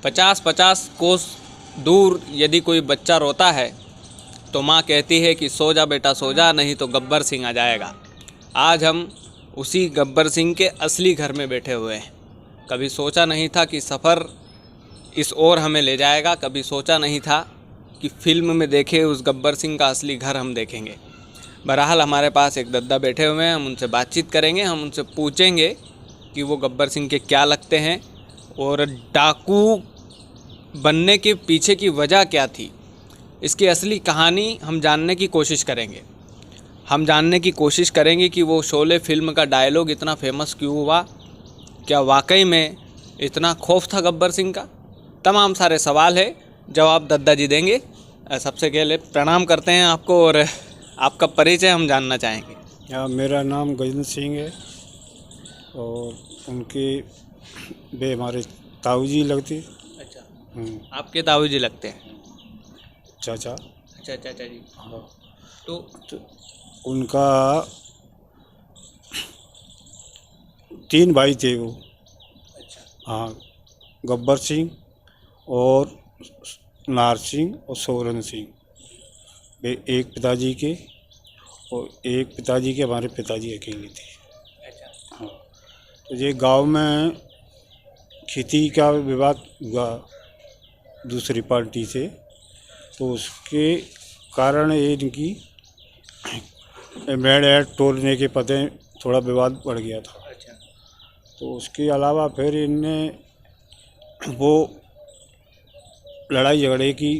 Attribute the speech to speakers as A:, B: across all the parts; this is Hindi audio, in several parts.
A: 50-50 कोस दूर यदि कोई बच्चा रोता है तो माँ कहती है कि सो जा बेटा सो जा, नहीं तो गब्बर सिंह आ जाएगा। आज हम उसी गब्बर सिंह के असली घर में बैठे हुए हैं। कभी सोचा नहीं था कि सफ़र इस ओर हमें ले जाएगा, कभी सोचा नहीं था कि फिल्म में देखे उस गब्बर सिंह का असली घर हम देखेंगे। बहरहाल हमारे पास एक दद्दा बैठे हुए हैं, हम उनसे बातचीत करेंगे, हम उनसे पूछेंगे कि वो गब्बर सिंह के क्या लगते हैं और डाकू बनने के पीछे की वजह क्या थी। इसकी असली कहानी हम जानने की कोशिश करेंगे। हम जानने की कोशिश करेंगे कि वो शोले फिल्म का डायलॉग इतना फेमस क्यों हुआ, क्या वाकई में इतना खौफ था गब्बर सिंह का। तमाम सारे सवाल है, जवाब दद्दा जी देंगे। सबसे पहले प्रणाम करते हैं आपको और आपका परिचय हम जानना चाहेंगे।
B: मेरा नाम गजेंद्र सिंह है और उनके वे हमारे ताऊ जी लगते।
A: अच्छा, आपके ताऊ जी लगते हैं?
B: चाचा।
A: अच्छा, चाचा जी।
B: हाँ।
A: तो
B: उनका 3 भाई थे वो।
A: अच्छा।
B: हाँ, गब्बर सिंह और नार सिंह और सोरन सिंह। वे एक पिताजी के और एक पिताजी के हमारे पिताजी अकेले थे।
A: अच्छा।
B: हाँ, तो ये गांव में खेती का विवाद हुआ दूसरी पार्टी से, तो उसके कारण इनकी मेड़ ऐड तोड़ने के पते थोड़ा विवाद बढ़ गया था।
A: अच्छा।
B: तो उसके अलावा फिर इनने वो लड़ाई झगड़े की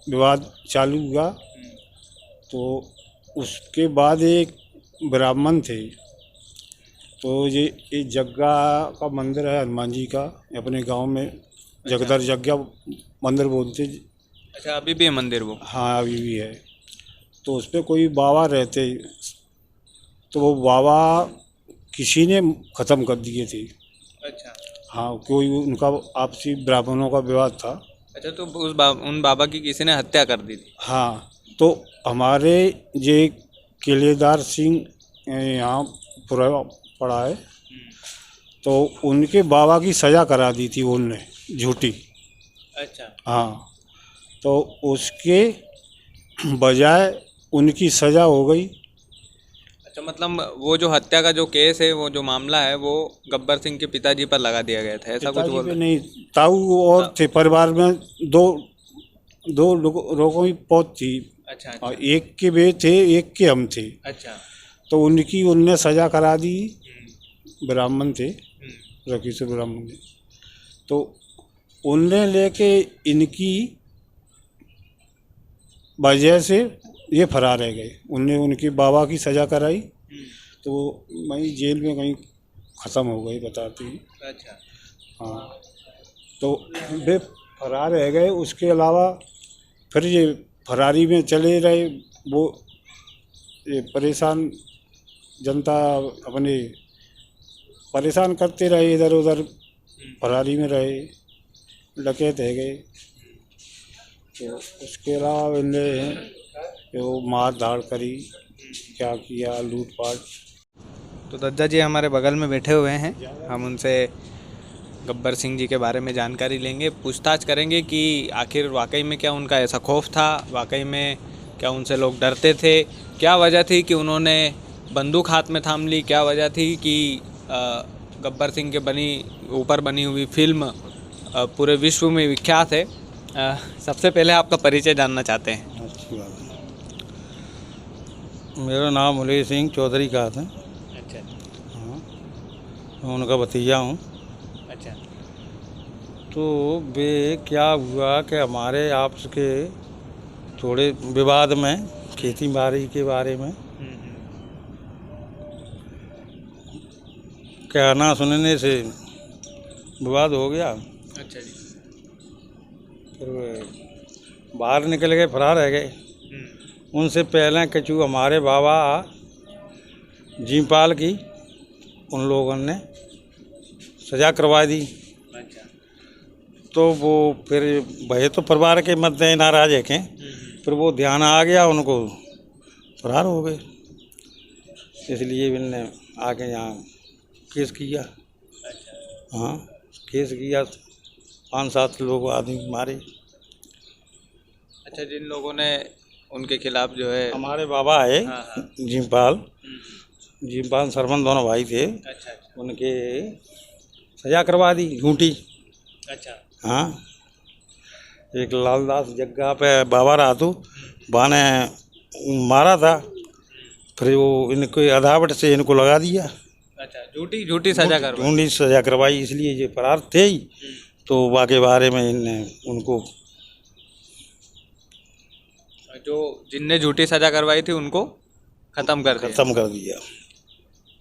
B: विवाद चालू हुआ। तो उसके बाद एक ब्राह्मण थे, तो ये जग्गा का मंदिर है हनुमान जी का अपने गांव में। जगदर जग्गा मंदिर बोलते।
A: अच्छा, अभी भी है मंदिर वो?
B: हाँ, अभी भी है। तो उस पर कोई बाबा रहते, तो वो बाबा किसी ने ख़त्म कर दिए थे।
A: अच्छा।
B: हाँ, कोई उनका आपसी ब्राह्मणों का विवाद था।
A: अच्छा, तो उन बाबा की किसी ने हत्या कर दी थी?
B: हाँ, तो हमारे ये किलेदार सिंह यहाँ पूरा पड़ा है, तो उनके बाबा की सज़ा करा दी थी उनने झूठी।
A: अच्छा।
B: हाँ, तो उसके बजाय उनकी सज़ा हो गई।
A: अच्छा, मतलब वो जो हत्या का जो केस है, वो जो मामला है, वो गब्बर सिंह के पिताजी पर लगा दिया गया था, ऐसा कुछ
B: पिताजी
A: बोल
B: पे
A: रहे?
B: नहीं, ताऊ और थे परिवार में। दो दो लोगों की पौत थी।
A: अच्छा।
B: और
A: अच्छा।
B: एक के वे थे, एक के हम थे।
A: अच्छा।
B: तो उनकी उनने सज़ा करा दी। ब्राह्मण थे,
A: हम्म।
B: रखी से ब्राह्मण थे। तो उनने लेके इनकी वजह से ये फरार रह गए। उनने उनके बाबा की सज़ा कराई, तो वहीं जेल में कहीं ख़त्म हो गए बताते हैं।
A: अच्छा।
B: हाँ, तो वे फरार रह गए। उसके अलावा फिर ये फरारी में चले रहे। वो ये परेशान जनता अपने परेशान करते रहे, इधर उधर फरारी में रहे, डकैत रह गए। तो उसके अलावा इनने जो मार धाड़ करी, क्या किया, लूटपाट।
A: तो दद्दा जी हमारे बगल में बैठे हुए हैं, हम उनसे गब्बर सिंह जी के बारे में जानकारी लेंगे, पूछताछ करेंगे कि आखिर वाकई में क्या उनका ऐसा खौफ था, वाकई में क्या उनसे लोग डरते थे, क्या वजह थी कि उन्होंने बंदूक हाथ में थाम ली, क्या वजह थी कि गब्बर सिंह के ऊपर बनी हुई फिल्म पूरे विश्व में विख्यात है। सबसे पहले आपका परिचय जानना चाहते हैं।
B: अच्छी बात है। मेरा नाम मुलेश सिंह चौधरी का था।
A: अच्छा।
B: हाँ, मैं उनका भतीजा हूँ।
A: अच्छा।
B: तो वे क्या हुआ कि हमारे आपस के थोड़े विवाद में खेती बाड़ी के बारे में कहना सुनने से विवाद हो गया।
A: अच्छा जी।
B: फिर वे बाहर निकल गए, फरार रह गए। उनसे पहले कचू हमारे बाबा जीपाल की उन लोगों ने सजा करवा दी।
A: अच्छा।
B: तो वो फिर भय तो परिवार के मध्य नाराज है के, फिर वो ध्यान आ गया, उनको फरार हो गए। इसलिए इनने आके यहाँ केस किया। हाँ, केस किया
C: 5-7 लोग आदमी मारे।
A: अच्छा, जिन लोगों ने उनके खिलाफ जो है।
C: हमारे बाबा है
A: हाँ हाँ।
C: जीमपाल सरपंच दोनों भाई थे,
A: अच्छा अच्छा
C: उनके सजा करवा दी झूठी।
A: अच्छा।
C: हाँ, एक लालदास जग्गा पे बाबा रातू बाने मारा था, फिर वो इनको अदावट से इनको लगा दिया,
A: अच्छा, झूठी झूठी सजा करवाई।
C: ढूंढी सजा करवाई, इसलिए ये फरार थे ही। तो बाकी बारे में इनने उनको
A: जो जिनने झूठी सजा करवाई थी उनको खत्म कर दिया।
C: खत्म कर दिया।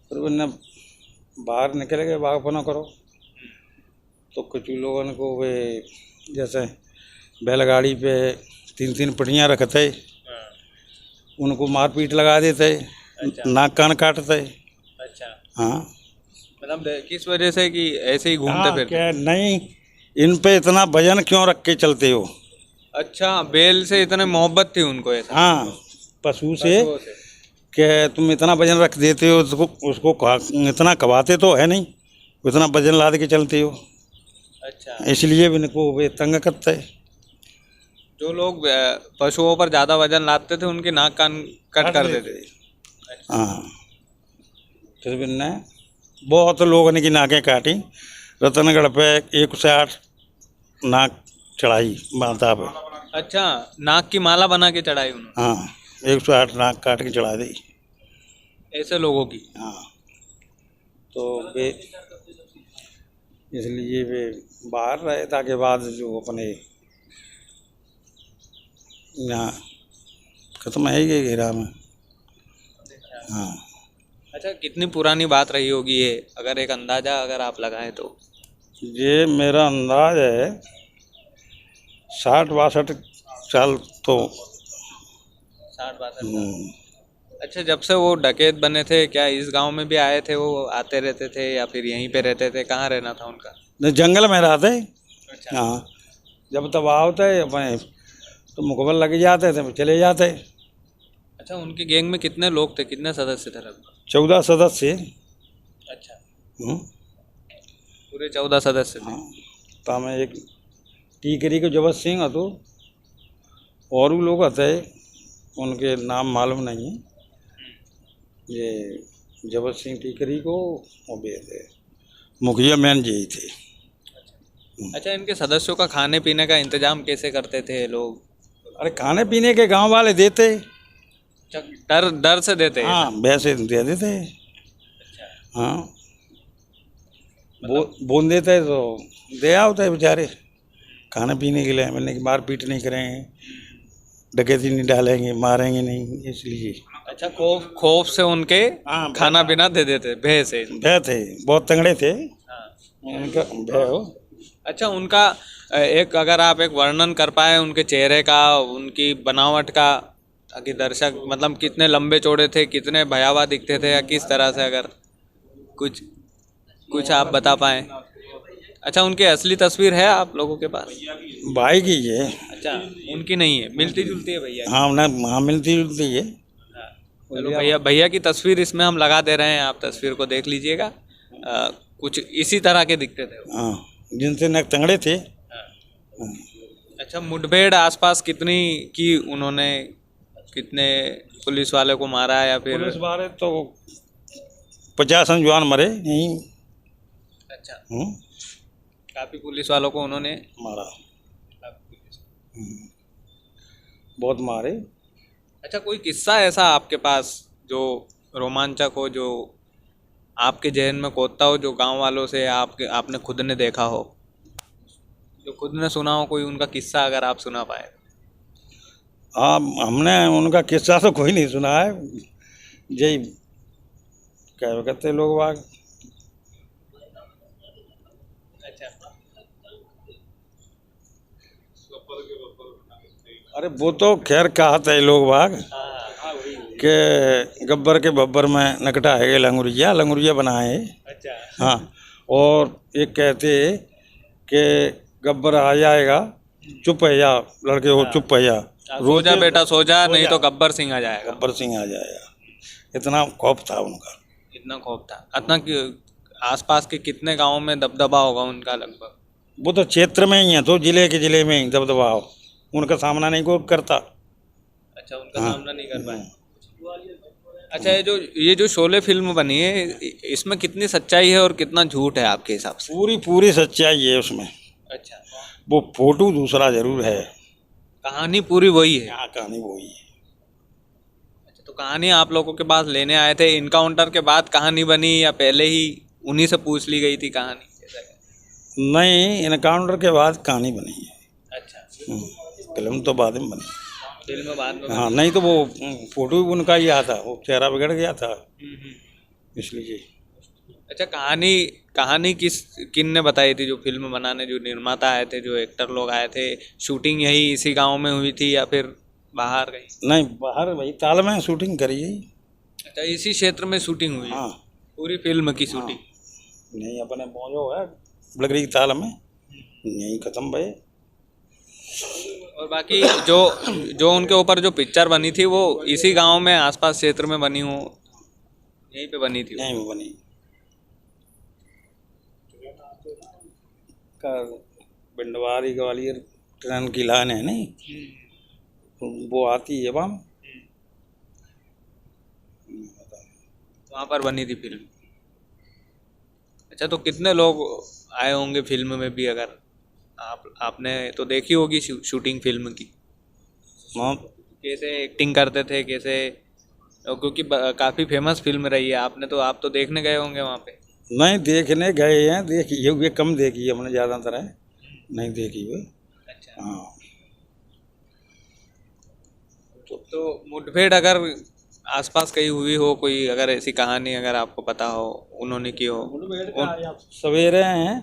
C: फिर उनने बाहर निकल गए, बागपना करो। तो कुछ लोगों को वे जैसे बैलगाड़ी पे 3-3 पटियाँ रखते, उनको मारपीट लगा देते,
A: अच्छा।
C: नाक कान काटते।
A: अच्छा,
C: हाँ
A: मतलब किस वजह से कि ऐसे ही घूमते
C: हाँ,
A: फिरते।
C: क्या नहीं, इन पे इतना वजन क्यों रख के चलते हो?
A: अच्छा, बैल से इतने मोहब्बत थी उनको ऐसा।
C: हाँ, पशु से
A: पशुओं से।
C: कि तुम इतना वजन रख देते हो, उसको इतना कबाते तो है नहीं, उतना वजन लाद के चलते हो,
A: अच्छा,
C: इसलिए भी इनको वे तंग करते है।
A: जो लोग पशुओं पर ज्यादा वजन लादते थे उनकी नाक कान कट कर देते थे।
C: हाँ, फिर भी ने बहुत लोगों ने की नाकें काटी। रतनगढ़ पे 1 से 8 नाक चढ़ाई माता पे।
A: अच्छा, नाक की माला बना के चढ़ाई उन्होंने
C: हाँ, 108 नाक काट के चढ़ा दी।
A: ऐसे लोगों की।
C: हाँ, तो वे इसलिए वे बाहर रहे, ताकि बाद जो अपने यहाँ खत्म है ही घेरा में। हाँ,
A: अच्छा, कितनी पुरानी बात रही होगी ये, अगर एक अंदाजा अगर आप लगाएं तो।
C: ये मेरा अंदाज है 60-62 साल तो।
A: 60-62। अच्छा, जब से वो डकैत बने थे, क्या इस गांव में भी आए थे, वो आते रहते थे या फिर यहीं पे रहते थे, कहाँ रहना था उनका?
C: नहीं, जंगल में रहते।
A: अच्छा।
C: हाँ, जब तब आवते अपने तो मुकबल लग जाते थे, चले जाते।
A: अच्छा, उनके गैंग में कितने लोग थे, कितने सदस्य थे लगभग?
C: 14 सदस्य।
A: अच्छा,
C: हम्म,
A: पूरे 14 सदस्य थे।
C: हाँ, तो में एक टीकरी को जबत सिंह हतो, और भी लोग हते, उनके नाम मालूम नहीं है। ये जबत सिंह टीकरी को और बे थे मुखिया मैन यही थे।
A: अच्छा, इनके सदस्यों का खाने पीने का इंतजाम कैसे करते थे लोग?
C: अरे खाने पीने के गांव वाले देते।
A: अच्छा, डर डर से देते हैं?
C: हाँ, वैसे दे देते।
A: अच्छा,
C: हाँ, बोन देते तो दे आओ थे बेचारे खाने पीने के लिए। मैंने कि मार पीट नहीं करेंगे, डकैती नहीं डालेंगे, मारेंगे नहीं, इसलिए।
A: अच्छा, खौफ से उनके
C: हाँ,
A: खाना पीना दे देते, भय से।
C: भय थे, बहुत तंगड़े थे
A: हाँ।
C: उनका भय हो।
A: अच्छा, उनका एक अगर आप एक वर्णन कर पाए उनके चेहरे का, उनकी बनावट का, ताकि दर्शक मतलब कितने लंबे चौड़े थे, कितने भयावह दिखते थे, या किस तरह से, अगर कुछ कुछ आप बता पाएं। अच्छा, उनकी असली तस्वीर है आप लोगों के पास?
C: भाई की ये।
A: अच्छा, उनकी नहीं है, मिलती जुलती है भैया की।
C: हाँ ना, हाँ मिलती जुलती है।
A: हाँ। चलो, भैया भैया की तस्वीर इसमें हम लगा दे रहे हैं, आप तस्वीर को देख लीजिएगा। कुछ इसी तरह के दिखते थे वो।
C: हाँ, जिनसे न तंगड़े थे।
A: हाँ। अच्छा, मुठभेड़ आसपास कितनी की उन्होंने, कितने पुलिस वाले को मारा, या फिर?
C: पुलिस वाले तो 50 जवान मरे यहीं।
A: अच्छा, काफी पुलिस वालों को उन्होंने
C: मारा। बहुत मारे।
A: अच्छा, कोई किस्सा ऐसा आपके पास जो रोमांचक हो, जो आपके जहन में कोता हो, जो गांव वालों से आपने खुद ने देखा हो, जो खुद ने सुना हो, कोई उनका किस्सा अगर आप सुना पाए?
C: हाँ, हमने उनका किस्सा तो कोई नहीं सुना है। यही क्या कहते लोग बाग।
A: अच्छा,
C: अरे वो तो खैर कहते हैं लोग बाग के गब्बर के बब्बर में नकटा है लंगुरिया, लंगुरिया बनाए।
A: अच्छा,
C: हाँ, और एक कहते कि गब्बर आ जाएगा, चुप है जा लड़के हो, चुप है जा,
A: सो जा बेटा सो जा, नहीं तो गब्बर सिंह आ जाएगा।
C: गब्बर सिंह आ जाएगा। इतना खौफ था उनका।
A: इतना खौफ था, इतना कि आसपास के कितने गांवों में दबदबा होगा उनका लगभग?
C: वो तो क्षेत्र में ही है, तो जिले में ही दबदबाव, उनका सामना नहीं कोई करता।
A: अच्छा, उनका सामना नहीं कर पाए। अच्छा, ये जो शोले फिल्म बनी है, इसमें कितनी सच्चाई है और कितना झूठ है आपके हिसाब से?
C: पूरी पूरी सच्चाई है उसमें।
A: अच्छा,
C: वो फोटो दूसरा जरूर है,
A: कहानी पूरी वही है।
C: यहाँ कहानी वही है।
A: अच्छा, तो कहानी आप लोगों के पास लेने आए थे, इनकाउंटर के बाद कहानी बनी या पहले ही उन्हीं से पूछ ली गई थी कहानी?
C: नहीं, इनकाउंटर के बाद कहानी बनी है।
A: अच्छा,
C: फिल्म तो बाद में बनी।
A: फिल्म बाद में
C: हाँ, नहीं तो वो फोटो भी उनका ही आया था, वो चेहरा बिगड़ गया था इसलिए।
A: अच्छा, कहानी किन ने बताई थी? जो फिल्म बनाने जो निर्माता आए थे, जो एक्टर लोग आए थे, शूटिंग यही इसी गांव में हुई थी या फिर बाहर गई?
C: नहीं, बाहर वही ताल में शूटिंग करी है।
A: अच्छा, इसी क्षेत्र में शूटिंग हुई है?
C: हाँ,
A: पूरी फिल्म की शूटिंग?
C: नहीं, अपने मौजो है बलगरी की ताल में, यही खत्म भाई।
A: और बाकी जो उनके ऊपर जो पिक्चर बनी थी वो इसी गांव में आसपास क्षेत्र में बनी हो, यहीं पे बनी थी?
C: यहीं बनी का बिंडवारी ग्वालियर ट्रेन की लाइन है नहीं, वो आती है वहाँ,
A: वहाँ पर बनी थी फिल्म। अच्छा, तो कितने लोग आए होंगे फिल्म में भी? अगर आपने तो देखी होगी शूटिंग फिल्म की,
C: वहाँ
A: कैसे एक्टिंग करते थे, कैसे? क्योंकि काफ़ी फेमस फिल्म रही है, आप तो देखने गए होंगे वहाँ पे?
C: नहीं देखने गए हैं, देखी है वे, कम देखी है हमने, ज़्यादातर है नहीं देखी हुई।
A: अच्छा,
C: हाँ,
A: तो मुठभेड़ अगर आसपास कहीं हुई हो, कोई अगर ऐसी कहानी अगर आपको पता हो, उन्होंने की हो?
C: सवेरे हैं।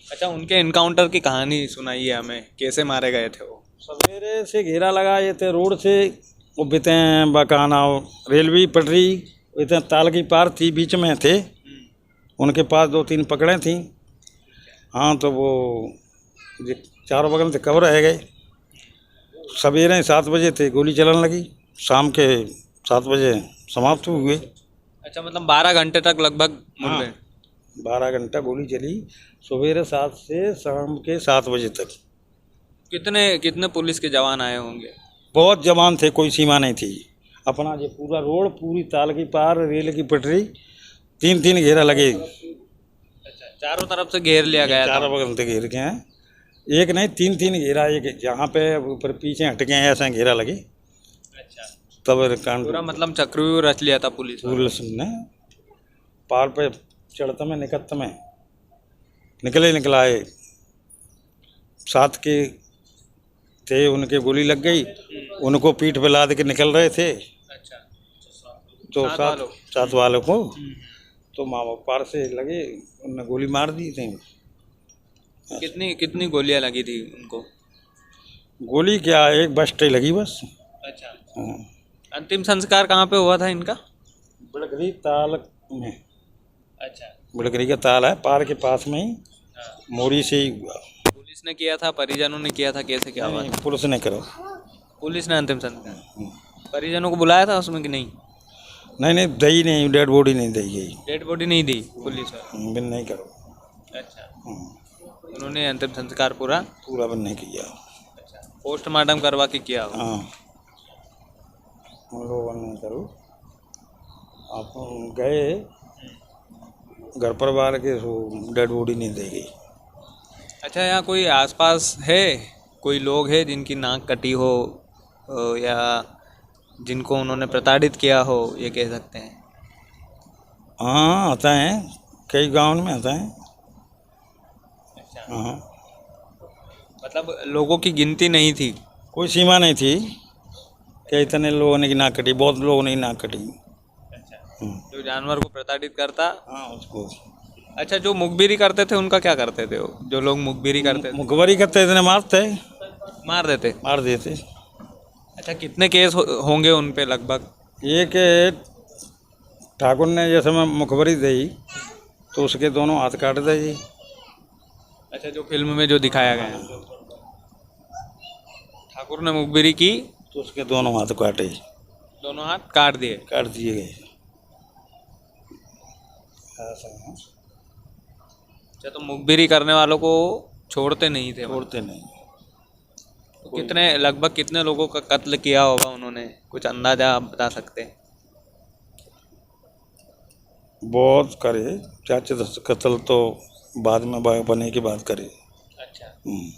A: अच्छा, उनके इनकाउंटर की कहानी सुनाइए हमें, कैसे मारे गए थे वो?
C: सवेरे से घेरा लगाए थे रोड से, वो बिते बकाना रेलवे पटरी इतने ताल की पार थी, बीच में थे, उनके पास 2-3 पकड़े थी। हाँ, तो वो चारों बगल से कवर रह गए। सवेरे 7 बजे थे, गोली चलने लगी, शाम के 7 बजे समाप्त हुए।
A: अच्छा, मतलब 12 घंटे तक लगभग मुठभेड़?
C: 12 घंटा गोली चली, सवेरे 7 से शाम के 7 बजे तक।
A: कितने पुलिस के जवान आए होंगे?
C: बहुत जवान थे, कोई सीमा नहीं थी। अपना ये पूरा रोड, पूरी ताल की पार, रेल की पटरी, 3-3 घेरा लगे।
A: अच्छा, चारों तरफ से घेर लिया गया था?
C: चारों बगल से घेर के हैं, एक नहीं 3-3 घेरा, एक जहाँ पे ऊपर पीछे हटके हैं ऐसा घेरा लगे।
A: अच्छा,
C: तब
A: पूरा मतलब चक्रव्यूह रच लिया था पुलिस वालों
C: पुलिस ने पार पे चढ़ते में निकलते में निकलाए, साथ के थे, उनके गोली लग गई, उनको पीठ पे लाद के निकल रहे थे।
A: अच्छा,
C: तो
A: साथ
C: साथ वालों को तो माँ बाप पार से लगे, उनने गोली मार दी थी।
A: कितनी गोलियां लगी थी उनको?
C: गोली क्या, एक बस्ट लगी बस।
A: अच्छा,
C: हाँ,
A: अंतिम संस्कार कहाँ पे हुआ था इनका?
C: बड़गरी ताल में,
A: अच्छा,
C: बड़गरी का ताल है पार के पास में ही,
A: हाँ।
C: मोरी से ही हुआ।
A: पुलिस ने किया था, परिजनों ने किया था, कैसे क्या हुआ?
C: नहीं, पुलिस ने करो।
A: पुलिस ने अंतिम संस्कार? परिजनों को बुलाया था उसमें कि नहीं?
C: नहीं, दही नहीं, डेड बॉडी नहीं दी गई।
A: डेड बॉडी नहीं दी पुलिस वाले?
C: बिन नहीं करो।
A: अच्छा, उन्होंने अंतिम संस्कार पूरा
C: बिन नहीं किया।
A: अच्छा, पोस्टमार्टम करवा के किया होगा?
C: हाँ, हम लोगों ने करो, आप गए घर परिवार के, डेड बॉडी नहीं दी गई।
A: अच्छा, यहाँ कोई आसपास है, कोई लोग है जिनकी नाक कटी हो या जिनको उन्होंने प्रताड़ित किया हो, ये कह सकते हैं?
C: हाँ, आता है, कई गांव में आता है।
A: अच्छा,
C: हाँ,
A: मतलब लोगों की गिनती नहीं थी?
C: कोई सीमा नहीं थी कि इतने लोगों ने की नाक कटी, बहुत लोगों ने नाक कटी।
A: अच्छा, जो जानवर को प्रताड़ित करता?
C: हाँ, उसको।
A: अच्छा, जो मुखबिरी करते थे उनका क्या करते थे? वो जो लोग मुखबिरी करते थे,
C: मुखबरी करते इतने
A: मार देते?
C: मार देते।
A: अच्छा, कितने केस होंगे उन पे लगभग?
C: एक ठाकुर ने जैसे मैं मुखबरी दी तो उसके दोनों हाथ काट दे जी।
A: अच्छा, जो फिल्म में जो दिखाया गया है, ठाकुर ने मुखबिरी की
C: तो उसके दोनों हाथ काटे,
A: दोनों हाथ काट दिए?
C: काट दिए गए। ऐसा है।
A: अच्छा, तो मुखबिरी करने वालों को छोड़ते नहीं थे?
C: छोड़ते नहीं।
A: तो लगभग कितने लोगों का कत्ल किया होगा उन्होंने, कुछ अंदाजा आप बता सकते हैं?
C: बहुत करे, चाचे दस कत्ल तो बाद में बने के बाद करे।
A: अच्छा,
C: हम्म।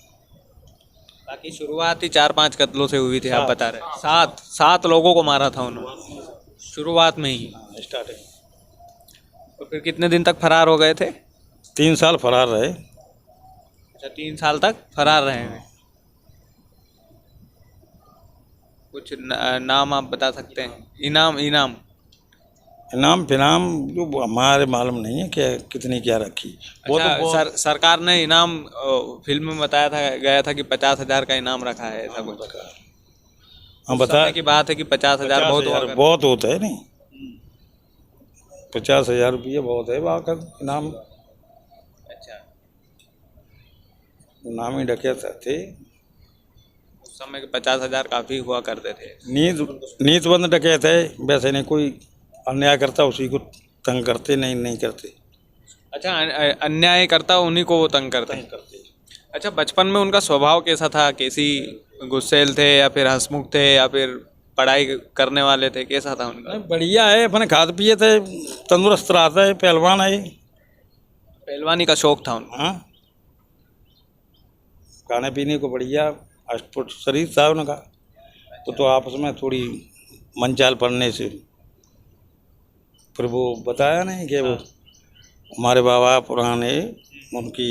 A: बाकी शुरुआत ही 4-5 कत्लों से हुई थी, आप बता रहे हैं। 7 लोगों को मारा था उन्होंने शुरुआत में ही।
C: स्टार्टिंग।
A: तो फिर कितने दिन तक फरार हो गए थे?
C: 3 साल फरार रहे।
A: अच्छा, 3 साल तक फरार रहे हैं। कुछ नाम आप बता सकते हैं? इनाम
C: इनाम फिनाम जो हमारे मालूम नहीं है क्या कितनी क्या रखी। वो
A: अच्छा,
C: तो बहुत
A: सरकार ने इनाम फिल्म में बताया था, गया था कि 50,000 का इनाम रखा है, ऐसा कुछ?
C: हाँ
A: उस
C: बता।
A: समय की बात है कि 50,000 बहुत हुआ करते।
C: बहुत होता है नहीं, 50,000 रुपये बहुत है वहाँ का इनाम।
A: अच्छा,
C: नामी डकैत थे
A: उस समय के 50,000 काफी हुआ करते थे।
C: नीतबंद डकैत है, वैसे नहीं कोई अन्याय करता उसी को तंग करते, नहीं करते।
A: अच्छा, अन्याय करता उन्हीं को वो तंग करते हैं। अच्छा, बचपन में उनका स्वभाव कैसा था? कैसी, गुस्सैल थे या फिर हंसमुख थे या फिर पढ़ाई करने वाले थे? कैसा था उनका?
C: बढ़िया है, अपने खाद पिए थे, तंदुरुस्त रहता है, पहलवान है।
A: पहलवानी का शौक था उनको?
C: हाँ, खाने पीने को बढ़िया अष्टपुट शरीर था उनका। तो आपस में थोड़ी मनचाल पड़ने से फिर वो बताया नहीं कि वो हमारे बाबा पुराने उनकी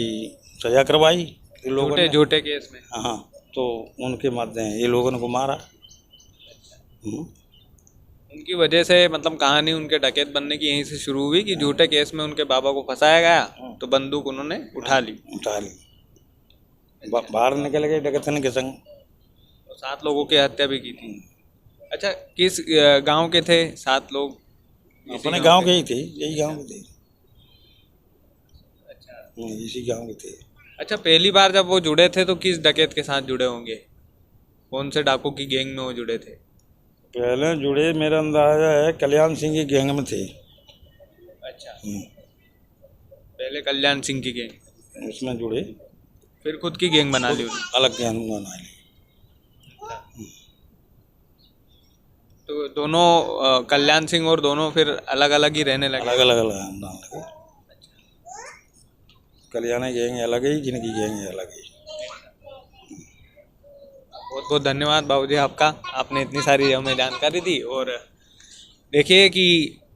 C: सजा करवाई लोगों ने।
A: झूठे केस में?
C: हाँ, तो उनके मध्य ये लोगों को मारा।
A: उनकी वजह से मतलब कहानी उनके डकैत बनने की यहीं से शुरू हुई कि झूठे केस में उनके बाबा को फंसाया गया, तो बंदूक उन्होंने उठा ली।
C: बाहर निकल गए डकैतन के संग।
A: और 7 लोगों की हत्या भी की थी। अच्छा, किस गांव के थे 7 लोग?
C: अपने गांव के ही थे, यही गांव के थे।
A: अच्छा,
C: इसी गांव के थे।
A: अच्छा, पहली बार जब वो जुड़े थे तो किस डकैत के साथ जुड़े होंगे? कौन से डाकू की गैंग में वो जुड़े थे?
C: पहले जुड़े मेरा अंदाजा है कल्याण सिंह की गैंग में थे।
A: अच्छा, पहले कल्याण सिंह की गैंग,
C: उसमें जुड़े,
A: फिर खुद की गैंग बना ली उन्होंने।
C: अलग गैंग बना ली।
A: तो दोनों कल्याण सिंह और दोनों फिर अलग अलग ही रहने लगे?
C: अलग अलग लगे। कल्याण गैंग अलग है, जिनकी गैंग अलग है।
A: बहुत बहुत धन्यवाद बाबूजी आपका, आपने इतनी सारी हमें जानकारी दी। और देखिए कि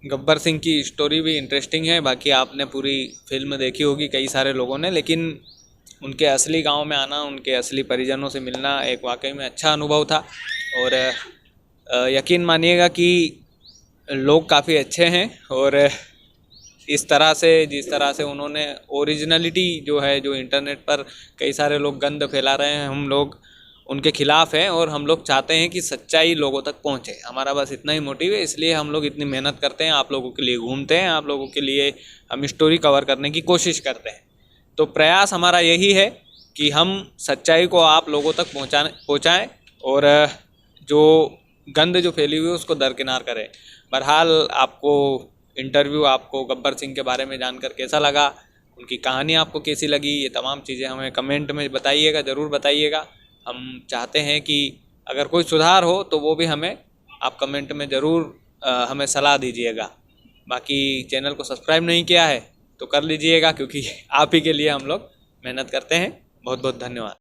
A: गब्बर सिंह की स्टोरी भी इंटरेस्टिंग है। बाकी आपने पूरी फिल्म देखी होगी कई सारे लोगों ने, लेकिन उनके असली गांव में आना, उनके असली परिजनों से मिलना एक वाकई में अच्छा अनुभव था। और यकीन मानिएगा कि लोग काफ़ी अच्छे हैं। और इस तरह से, जिस तरह से उन्होंने ओरिजिनलिटी जो है, जो इंटरनेट पर कई सारे लोग गंद फैला रहे हैं, हम लोग उनके खिलाफ़ हैं। और हम लोग चाहते हैं कि सच्चाई लोगों तक पहुंचे। हमारा बस इतना ही मोटिव है, इसलिए हम लोग इतनी मेहनत करते हैं, आप लोगों के लिए घूमते हैं, आप लोगों के लिए हम स्टोरी कवर करने की कोशिश करते हैं। तो प्रयास हमारा यही है कि हम सच्चाई को आप लोगों तक पहुँचाएँ और जो गंद जो फैली हुई है उसको दरकिनार करें। बहरहाल आपको इंटरव्यू, आपको गब्बर सिंह के बारे में जानकर कैसा लगा, उनकी कहानी आपको कैसी लगी, ये तमाम चीज़ें हमें कमेंट में बताइएगा, ज़रूर बताइएगा। हम चाहते हैं कि अगर कोई सुधार हो तो वो भी हमें आप कमेंट में ज़रूर हमें सलाह दीजिएगा। बाकी चैनल को सब्सक्राइब नहीं किया है तो कर लीजिएगा, क्योंकि आप ही के लिए हम लोग मेहनत करते हैं। बहुत बहुत धन्यवाद।